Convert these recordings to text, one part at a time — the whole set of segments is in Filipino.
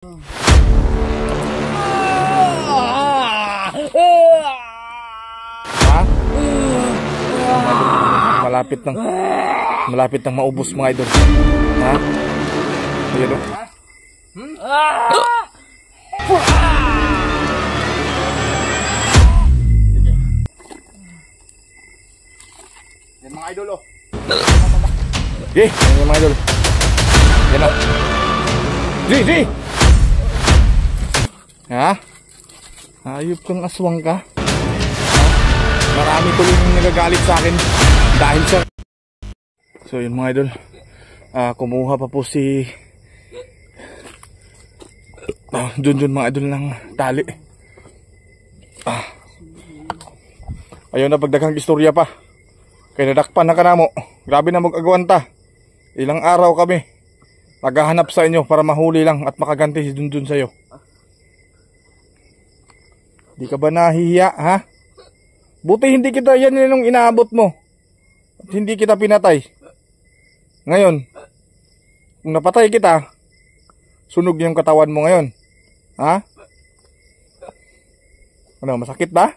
Ha? Malapit nang maubos mga idol. Ha? Ayan o. Yan mga idol o. Yan mga idol. Yan o. Di! Ha? Ayop kang aswang ka. Marami tuloy yung nagagalit sa akin dahil sa... So yun mga idol, kumuha pa po si Junjun mga idol ng tali. Ayaw na pagdaghang istorya pa. Kaya nadakpan na kanamo. Grabe na mag-agwanta. Ilang araw kami naghahanap sa inyo para mahuli lang at makaganti si Junjun sa'yo. Di ka ba nahihiya, ha? Buti hindi kita yan yung inaabot mo. At hindi kita pinatay. Ngayon, kung napatay kita, sunog yung katawan mo ngayon. Ha? Ano, masakit ba?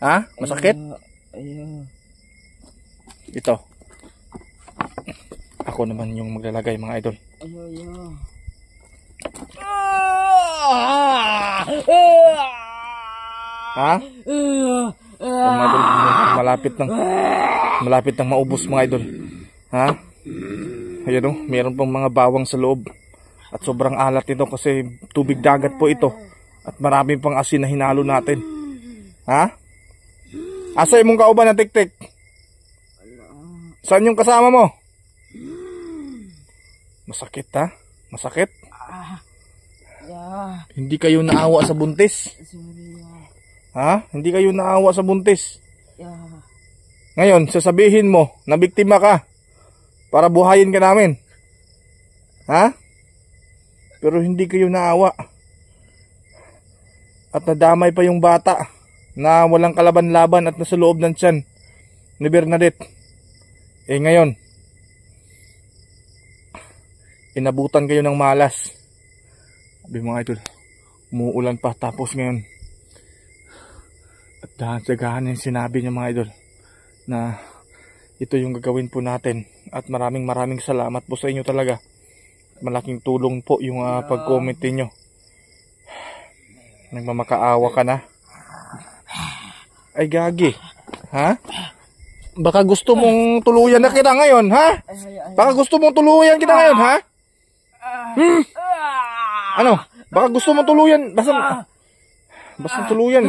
Ha? Masakit? Ito. Ako naman yung maglalagay mga idol. Ha? Malapit nang maubos mga idol. Ha? Ayan o, meron pong mga bawang sa loob. At sobrang alat ito kasi tubig dagat po ito. At marami pang asin na hinalo natin. Ha? Asa yung mong kauban na tik-tik? Saan yung kasama mo? Masakit ha? Masakit? Hindi kayo naawa sa buntis? Ha? Hindi kayo naawa sa buntis? Ngayon, sasabihin mo na biktima ka para buhayin ka namin. Ha? Pero hindi kayo naawa. At nadamay pa yung bata na walang kalaban-laban at nasa loob ng tiyan ni Bernadette. Eh ngayon, inabutan kayo ng malas. Sabi mga idol, umuulan pa tapos ngayon. At dahan-sagahan yung sinabi niya mga idol na ito yung gagawin po natin. At maraming salamat po sa inyo talaga. Malaking tulong po yung pag-comment niyo. Nagmamakaawa ka na. Ay gagi. Ha? Baka gusto mong tuluyan na kita ngayon, ha? Baka gusto mong tuluyan kita ngayon, ha? Ano? Baka gusto mong tuluyan. Basta tuluyan.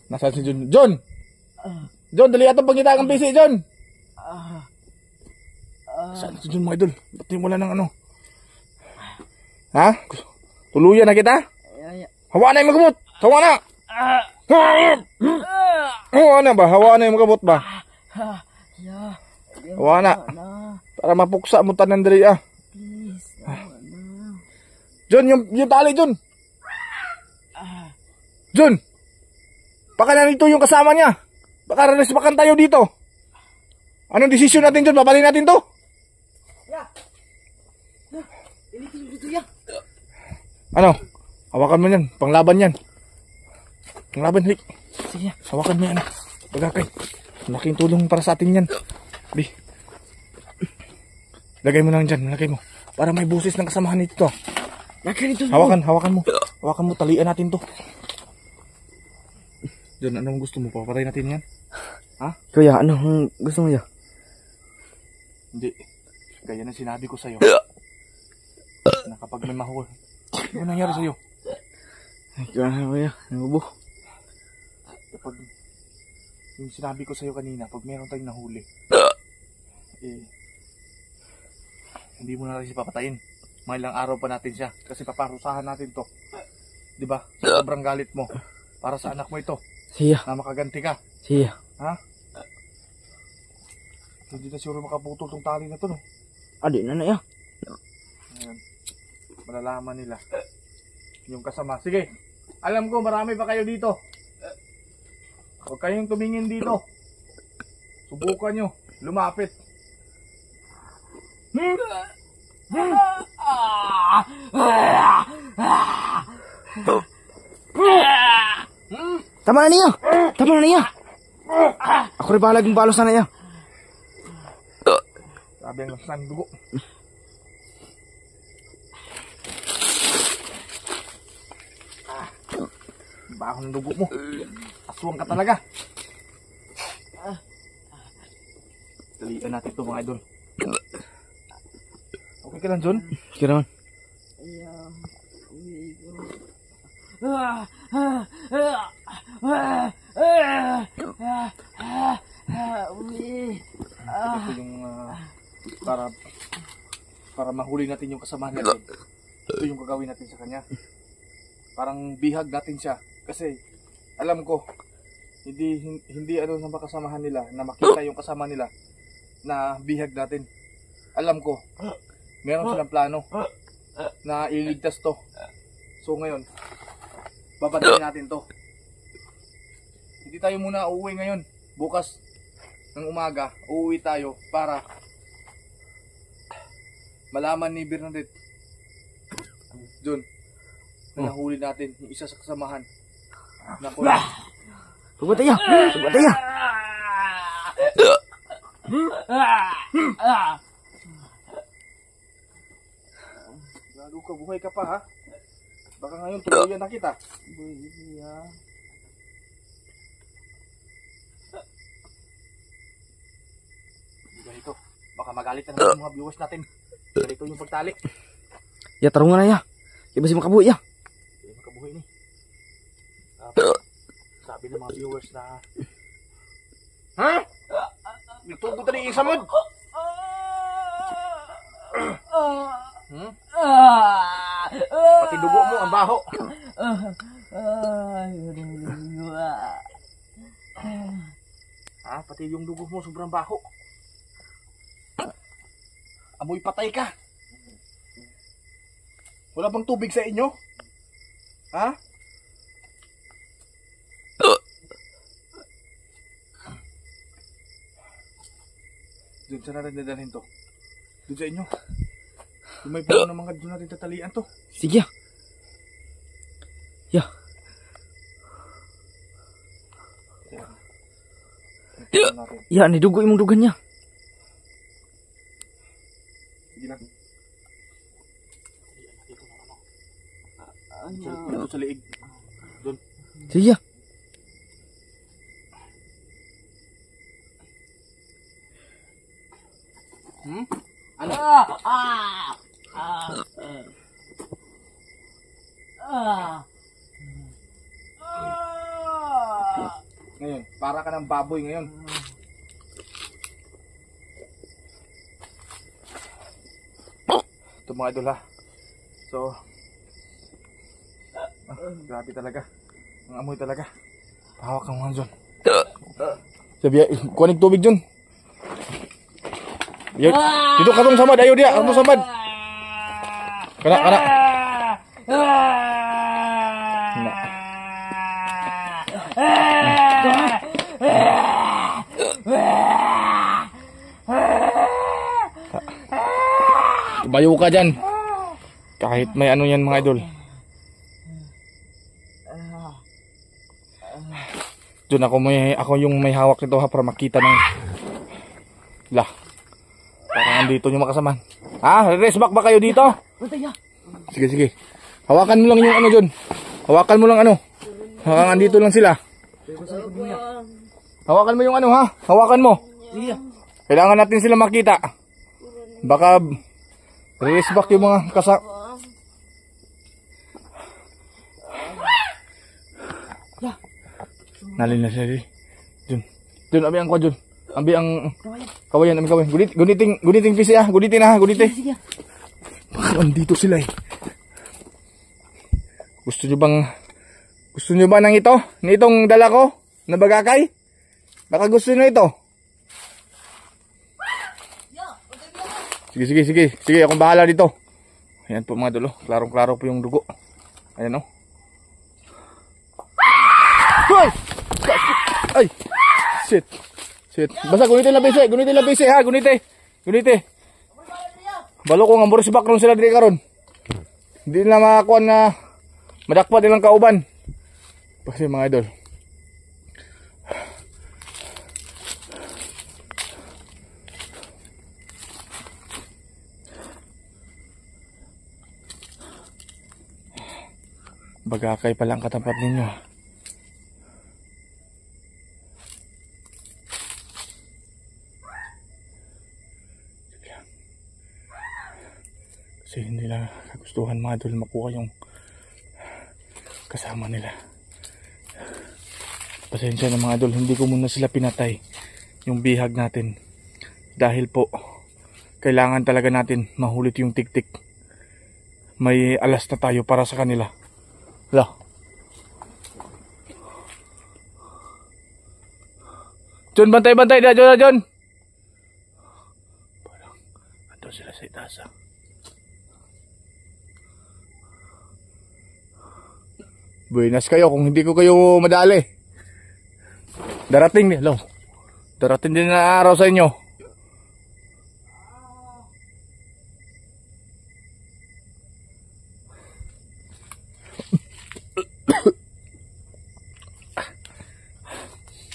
Nasaan si John? John, dali atang pangita kang PC, John. Saan si John mga idol? Ba't di wala ng ano? Ha? Tuluyan na kita? Hawa na yung magamot! Hawa na! Hawa na ba? Hawa na yung magamot ba? Hawa na. Para mapuksa mo tanan diri ah. John, yung tali, John. John! Baka nandito yung kasama niya. Baka rerespakan tayo dito. Anong desisyon natin, John? Babalin natin to? Ano? Hawakan mo yan. Panglaban yan. Panglaban, Rick. Sige. Hawakan mo yan. Pagkakay. Malaking tulong para sa atin yan. Bi. Lagay mo na dyan. Lagay mo. Para may busis ng kasamahan nito. Hawakan mo. Hawakan mo. Talian natin to. John, anong gusto mo? Papatay natin yan? Ha? Kuya, anong gusto mo yan? Hindi. Kaya na sinabi ko sa'yo. Na kapag may mahuli. Ano nangyari sa'yo? Ay, kuya. Nabubo. Kapag yung sinabi ko sa'yo kanina, pag meron tayong nahuli, hindi mo na rin siya papatayin. Mga ilang araw pa natin siya. Kasi paparusahan natin to. Diba? Sobrang galit mo. Para sa anak mo ito. Siya. Na makaganti ka. Siya. Ha? Hindi na siguro makaputol tong tali na to, no? Adi na na yan. Ngayon, malalaman nila yung kasama. Sige, alam ko marami pa kayo dito. Huwag kayong tumingin dito. Subukan nyo, lumapit. Tama na niya! Tama na niya! Ako rin bahala yung balos na niya. Sabi ang lakas ng dugo. Baho ng dugo mo. Aswang ka talaga. Dalian natin ito mga idol. Okay ka lang, John? Sige naman. Ito yung para mahuli natin yung kasamahan natin. Ito yung gagawin natin sa kanya. Parang bihag natin siya. Kasi alam ko hindi ano sa makasamahan nila na makita yung kasama nila na bihag natin. Alam ko meron silang plano na iligtas to. So ngayon babatayin natin to. Hindi tayo muna uuwi ngayon. Bukas ng umaga uuwi tayo para malaman ni Bernadette John na nahuli natin yung isa sa kasamahan. Naku. Subatay niya! Subatay niya! Lalo ka, buhay ka pa ha. Baka ngayon tuluyan na kita. Ganito. Baka magalit na ng mga viewers natin. Ganito yung pagtali. Ya, tarungan na ya. Iba si makabuhi ya. Hindi makabuhi ni. Sabi ng mga viewers na ha? Nagtubo tali isa mo. Pati dugo mo ang baho. Ha? Pati yung dugo mo sobrang baho. Amoy patay ka. Wala bang tubig sa inyo? Ha? Doon sa natin dadalhin to. Doon sa inyo. Kung may puno ng mga doon natin tatalian to. Sige ya. Ya. Ya, ni dugo imong dugan niya. Sige na. Dito sa liig. Doon. Sige ya. Ano? Ngayon, para ka ng baboy ngayon. Ito mga idol ha. So, grabe talaga. Ang amoy talaga. Pahawak kang mga dyan. Sabi, kuhanig tubig dyan. Dito katong samad, ayo dia, katong samad. Kana. Bayo ka dyan. Kahit may ano yan mga idol. Doon ako yung may hawak nito ha, para makita ng lah. Parang andito yung makasama. Ha? Rest back ba kayo dito? Sige. Hawakan mo lang yung ano dyan. Hawakan mo lang ano. Hawakan andito lang sila. Hawakan mo yung ano ha. Hawakan mo. Kailangan natin sila makita. Baka rest back yung mga kasama. Nalin na siya. Dun, abi ang kwa dun. Abi ang kawayan, abi kawayan. Guniting pisi ah. Gunitin ha, gunite. Baka andito sila eh. Gusto nyo ba ng ito? Nitong dala ko? Na bagakay? Baka gusto nyo ito. Sige, akong bahala dito. Ayan po mga dulo. Klarong-klaro po yung dugo. Ayan o. Ay! Shit. Basta gunitin labisi ha, gunite. Balo ko nga moris background sila diri karon. Hindi na makakuha na madakpat nilang kauban. Kasi mga idol. Bagakay pala ang katapat ninyo. Kasi hindi nila kagustuhan mga idol makuha yung kasama nila. Pasensya na mga idol, hindi ko muna sila pinatay yung bihag natin. Dahil po, kailangan talaga natin mahulit yung tiktik. May alas na tayo para sa kanila. Hala. John, bantay-bantay na, John. Parang, andun sila sa itasa. Buenas kayo kung hindi ko kayo madali. Darating din, lo. Darating din na araw sa inyo.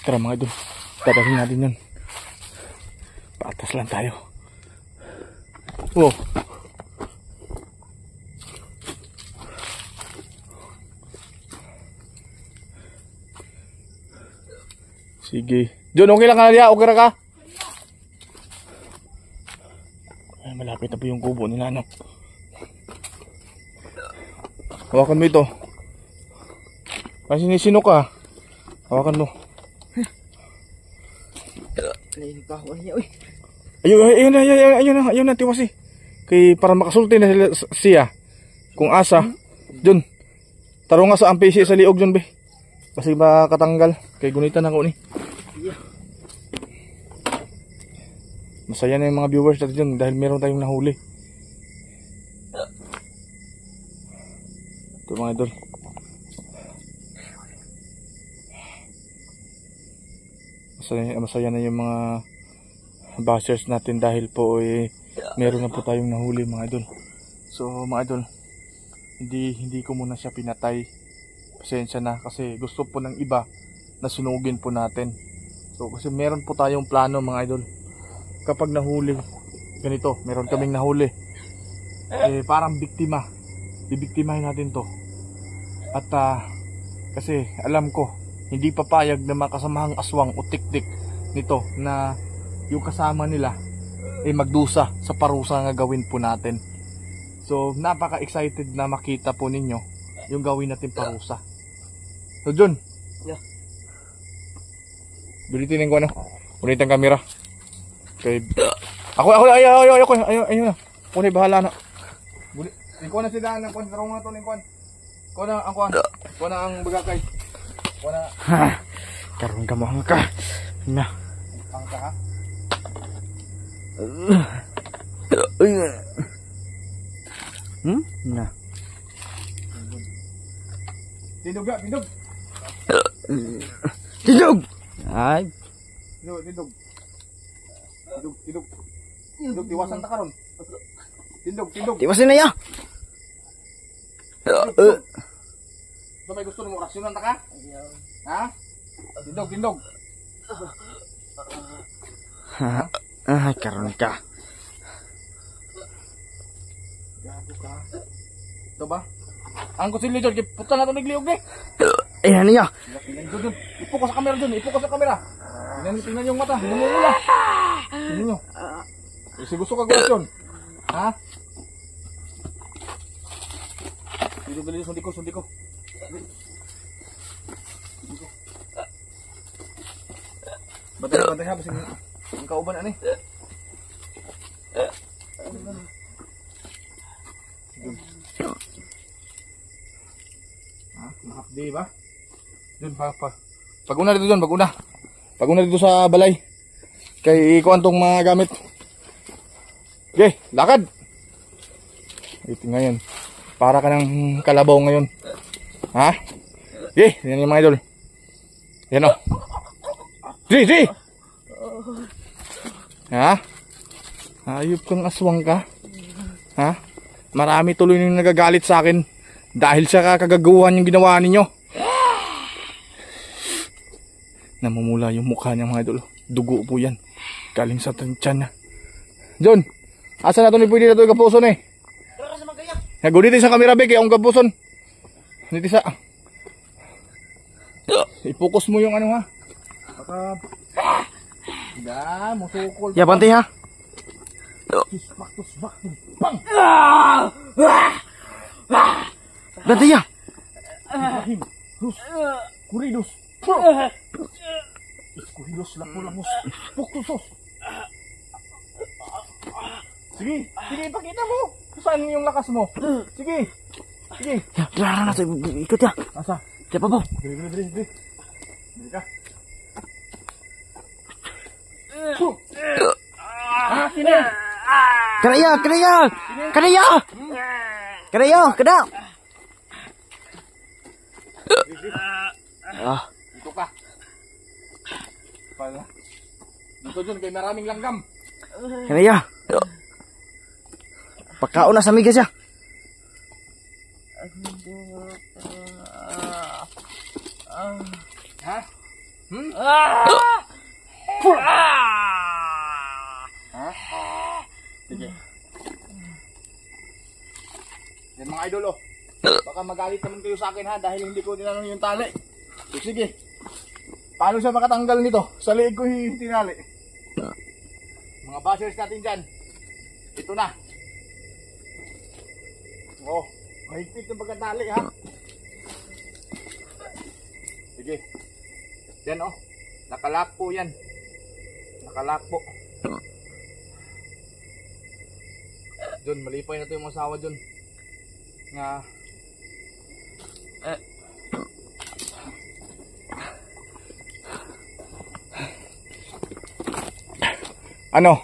Tara mga idol, dadalhin natin yun. Paatas lang tayo. Oh. Sige. John, okay lang ka na diya? Okay ra ka? Ay, malapit na po yung kubo nila, no? Hawakan mo ito. Kasi sino ka? Hawakan mo. Ayun na, tiwasi. Kay para makasulti na siya. Kung asa. John, taro nga sa ampisi sa liog, John, be. Kasi makatanggal. Kay gunitan ako ni. Masaya na yung mga viewers natin dyan dahil meron tayong nahuli. Ito mga idol. Masaya na yung mga bashers natin dahil po meron na po tayong nahuli mga idol. So mga idol, hindi ko muna siya pinatay. Pasensya na kasi gusto po ng iba na sunugin po natin. So kasi meron po tayong plano mga idol. Kapag nahuli, ganito, meron kaming nahuli. Parang biktima. Bibiktimahin natin to. At kasi alam ko, hindi papayag na makasamahang aswang o tiktik nito na yung kasama nila magdusa sa parusa nga gawin po natin. So napaka-excited na makita po ninyo yung gawin natin parusa. So John, yeah. Bilitin ko ano, ulit ang camera. Okay. Ako na. Ako na bahala na. Ikaw na si Daan ng kwan, tarong nga to ng kwan. Ikaw na ang kwan. Ikaw na ang bagakay. Ikaw na. Karoon ka mo ka. Na. Ang ka ha? Na. Tindog ga, tindog. Tindog. Ay. Tindog. Tindog, tiwasan ta karon. Tindog. Tiwasan na ya. Ito may gusto mo rasyonan ta ka? Ha? Tindog. Ah, karon ka. Gago ka. Ito ba? Ang kusilyo dyan, puta na ito nagliog eh. Ayan niya. Doon, ipo ko sa kamera dyan, Tingnan yung mata, namumula. Tingnan nyo. Kasi gusto ka gawin yun. Ha? Dito, sundi ko. Bantay ha, basing ang kauban ani. Mahapdi ba? Dun, pag-una dito dun, pag-una dito sa balay. Kay ikuan tong mga gamit. Okay, lakad. Ito ngayon. Para ka ng kalabaw ngayon. Ha? Okay, yan yung mga idol. Yan o. Si! Ha? Ayop kang aswang ka. Ha? Marami tuloy nang nagagalit sa akin dahil sa kagagawan yung ginawa ninyo. Namumula yung mukha niya mga idol. Dugo po yan. Galing sa tiyan niya. John, asa na ito ni pwede na ito yung kapuson eh? Nagudito sa kamera be, kaya ang kapuson. Dito sa... I-focus mo yung ano ha. Baka... musukol. Ya, bantay ha. Tusbak. Bang! Bantay ya. Kuridos. Kuridos, lapo-lapos. Puktusos. Sige, ipakita mo. Saan yung lakas mo? Sige. Ya, tara na. Ikot ya. Asa? Siapa po? Diri ka. Sini. Karaya. Kada. Dito ka. Dito dyan, kay maraming langgam. Karaya. Pagkaon na sa migas ya. Ha? Sige. Yan mga idol oh. Baka magalit naman kayo sa akin ha dahil hindi ko tinanong yung tali. Sige. Paano siya makatanggal nito? Sa liig ko yung tinali. Mga bashers natin dyan. Ito na. Oh, mahigpit yung pagkatali ha. Sige. Yan oh. Nakalock po yan. Nakalock po. John, malipay na ito yung masawa John. Nga. Ano?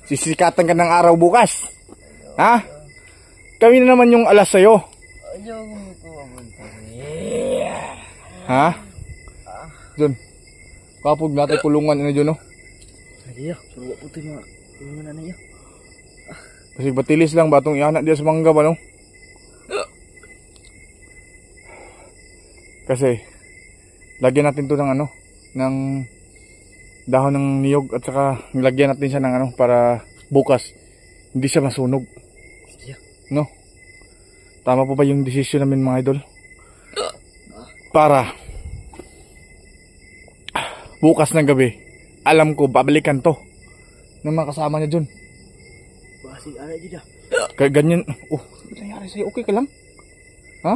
Sisikatan ka ng araw bukas? Ha? Kami na naman yung alas sa'yo. Ha? John, kapag natin kulungan ano John, no? Iya, suruh putih mah. Gimana nih ya? Kasi batilis lang ba itong ihanak dia sa mangga ba, no? Kasi, lagyan natin to ng ano, ng dahon ng niyog at saka nilagyan natin siya ng ano, para bukas, hindi siya masunog. No? Tama po ba yung desisyon namin mga idol? Para, bukas ng gabi, alam ko, babalikan to ng mga kasama niya dun. Masih ada aja dah. Kayak ganyan. Oh, ano nangyari sa'yo? Okay ka lang? Ha?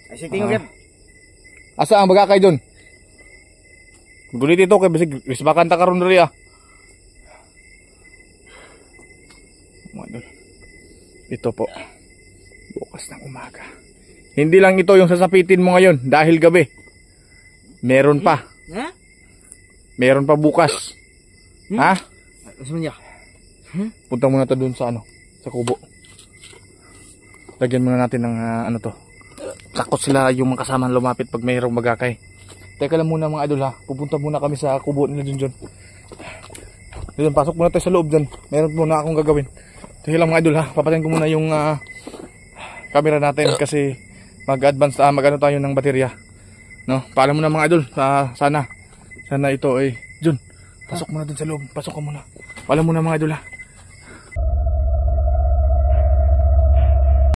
Ay, sige, tingog yan. Asa ang bagakay dun? Gulit ito kay basig risbakan ta karon diri ah. Ito po. Bukas ng umaga. Hindi lang ito yung sasapitin mo ngayon dahil gabi. Meron pa. Meron pa bukas. Ha? Semuanya. Punta muna to dun sa ano, sa kubo. Lagyan muna natin ng ano to. Takot sila yung mga kasama lumapit pag mayroong magakay. Teka lang muna mga idol ha. Pupunta muna kami sa kubo nila dun. Dun, pasok muna tayo sa loob dun. Meron muna akong gagawin. Teka lang mga idol ha. Papatayin ko muna yung camera natin kasi mag-advance mag-ano tayo ng baterya. No? Paalam muna mga idol. Sana ito ay Jun. Pasok muna dun sa loob. Pasok ka muna. Paalam muna mga idol ha.